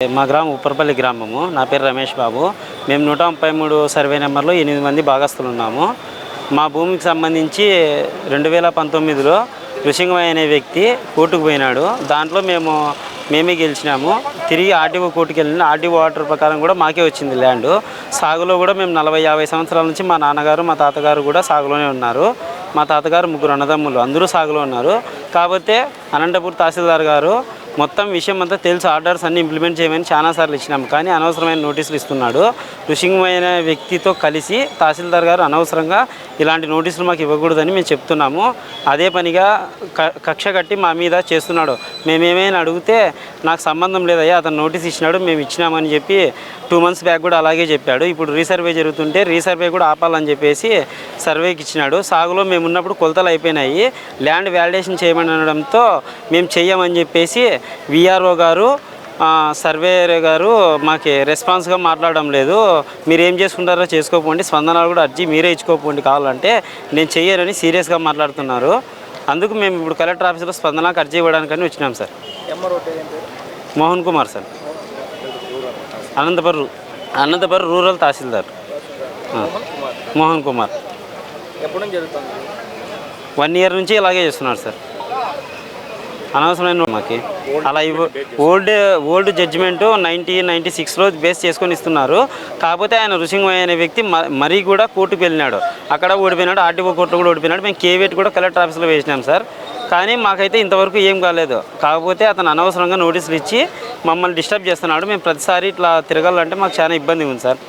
మా గ్రామం ఉప్పరపల్లి గ్రామము. నా పేరు రమేష్ బాబు. మేము 133 సర్వే నెంబర్లో 8 మంది భాగస్తులు ఉన్నాము. మా భూమికి సంబంధించి 2019లో ఋషింగమయ్య అనే వ్యక్తి కోర్టుకు పోయినాడు. దాంట్లో మేమే గెలిచినాము. తిరిగి ఆర్టీఓ కోర్టుకు వెళ్ళిన ఆర్టీఓ ఆర్డర్ ప్రకారం కూడా మాకే వచ్చింది ల్యాండ్. సాగులో కూడా మేము 40-50 సంవత్సరాల నుంచి మా నాన్నగారు మా తాతగారు కూడా సాగులోనే ఉన్నారు. మా తాతగారు 3 అన్నదమ్ములు, అందరూ సాగులో ఉన్నారు. కాకపోతే అనంతపూర్ తహసీల్దార్ గారు మొత్తం విషయం అంతా తెలుసు, ఆర్డర్స్ అన్ని ఇంప్లిమెంట్ చేయమని చాలాసార్లు ఇచ్చినాము. కానీ అనవసరమైన నోటీసులు ఇస్తున్నాడు. ఋషింగమైన వ్యక్తితో కలిసి తహసీల్దార్ గారు అనవసరంగా ఇలాంటి నోటీసులు మాకు ఇవ్వకూడదని మేము చెప్తున్నాము. అదే పనిగా కక్ష కట్టి మా మీద చేస్తున్నాడు. మేమేమైనా అడిగితే నాకు సంబంధం లేదయ్యా, అతను నోటీస్ ఇచ్చినాడు, మేము ఇచ్చినామని చెప్పి 2 months బ్యాక్ కూడా అలాగే చెప్పాడు. ఇప్పుడు రీసర్వే జరుగుతుంటే రీసర్వే కూడా ఆపాలని చెప్పేసి సర్వేకి ఇచ్చినాడు. సాగులో మేము ఉన్నప్పుడు కొలతలు అయిపోయినాయి, ల్యాండ్ వ్యాలిడేషన్ చేయమని అనడంతో మేము చెయ్యమని చెప్పేసి విఆర్ఓ గారు సర్వేయర్ గారు మాకు రెస్పాన్స్గా మాట్లాడడం లేదు. మీరు ఏం చేసుకుంటారో చేసుకోపోండి, స్పందనలు కూడా అర్జీ మీరే ఇచ్చుకోపోండి, కావాలంటే నేను చెయ్యనని సీరియస్గా మాట్లాడుతున్నారు. అందుకు మేము ఇప్పుడు కలెక్టర్ ఆఫీస్లో స్పందనకు అర్జీ ఇవ్వడానికని వచ్చినాం sir. Mohan Kumar sir, Anantapuram rural తహసీల్దార్ మోహన్ కుమార్. 1 year నుంచి ఇలాగే చేస్తున్నారు సార్. అనవసరమైన మాకు అలా ఓల్డ్ జడ్జిమెంటు 1996లో బేస్ చేసుకొని ఇస్తున్నారు. కాకపోతే ఆయన ఋషింగమయ్య అనే వ్యక్తి మరీ కూడా కోర్టుకు వెళ్ళినాడు, అక్కడ ఓడిపోయినాడు, ఆర్టీఓ కోర్టులో కూడా ఓడిపోయినాడు. మేము కేవేట్ కూడా కలెక్టర్ ఆఫీస్లో వేసినాం సార్. కానీ మాకైతే ఇంతవరకు ఏం కాలేదు. కాకపోతే అతను అనవసరంగా నోటీసులు ఇచ్చి మమ్మల్ని డిస్టర్బ్ చేస్తున్నాడు. మేము ప్రతిసారి ఇట్లా తిరగాలంటే మాకు చాలా ఇబ్బంది ఉంది సార్.